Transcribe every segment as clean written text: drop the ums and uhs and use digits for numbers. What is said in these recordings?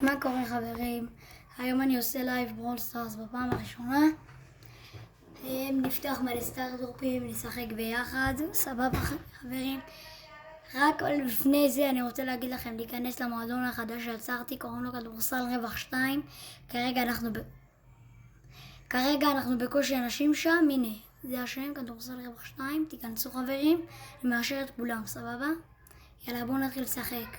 מה קורה חברים? היום אני עושה לייב ברול סטארס בפעם הראשונה. נפתח מלא סטארט-אפים, נשחק ביחד, סבבה חברים? רק לפני זה אני רוצה להגיד לכם להיכנס למועדון החדש שיצרתי, קוראים לו כדורסל רווח 2. כרגע אנחנו בקושי אנשים שם, הנה, זה השם, כדורסל רווח 2, תיכנסו חברים, אני מאשר את כולם, סבבה? יאללה בואו נתחיל לשחק.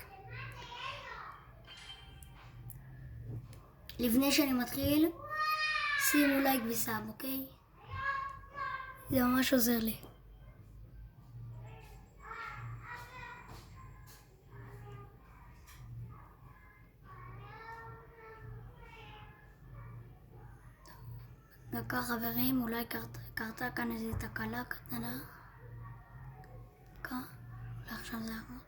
לפני שאני מתחיל, שימו לייק וסאב, אוקיי? זה ממש עוזר לי. דקה חברים, אולי קרתה כאן איזו תקלה קטנה. דקה, ועכשיו זה יעבוד.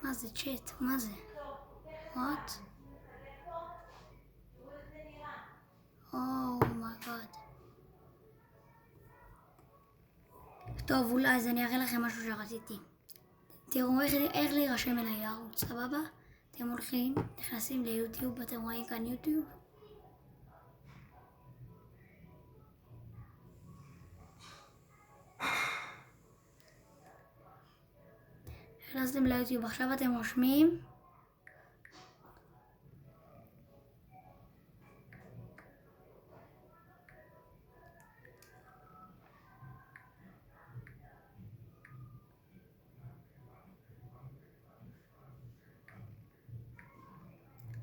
מה זה צ'אט? מה זה? What? Oh my god. טוב, אולי אז אני אראה לכם משהו שרציתי. תראו איך להירשם אליי הערוץ, סבבה? אתם הולכים, נכנסים ליוטיוב, אתם רואים כאן יוטיוב. נכנסתם ליוטיוב, עכשיו אתם רושמים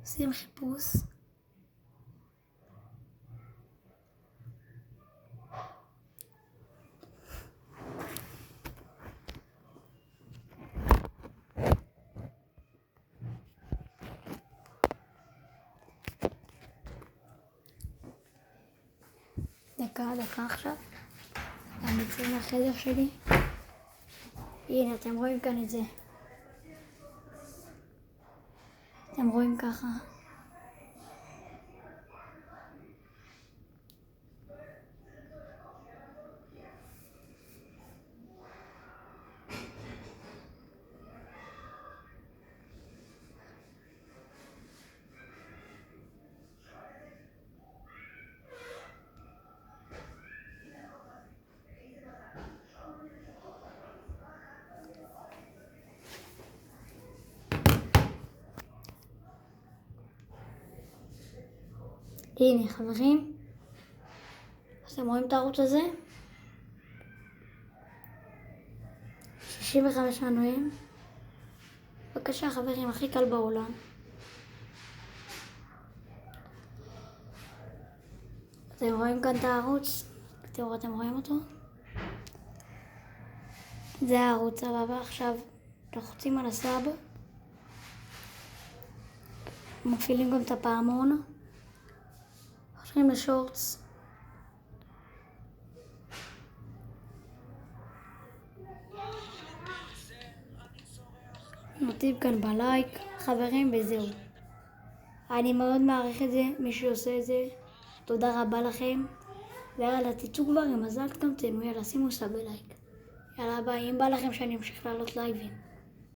עושים חיפוש. דקה עכשיו. אני אצא מהחדר שלי. הנה, אתם רואים כאן את זה. אתם רואים ככה. הנה חברים, אתם רואים את הערוץ הזה? 65 מנויים. בבקשה חברים, הכי קל בעולם. אתם רואים כאן את הערוץ? תראו, אתם רואים אותו? זה הערוץ, סבבה. עכשיו לוחצים על הסאב, מפעילים גם את הפעמון, הולכים לשורטס, נותנים כאן בלייק חברים, וזהו. אני מאוד מעריך את זה, מי שעושה את זה, תודה רבה לכם. ויאללה, תצאו כבר עם מזל, תקמתנו, יאללה שימו סאב ולייק. יאללה ביי, אם בא לכם שאני אמשיך לעלות לייבים.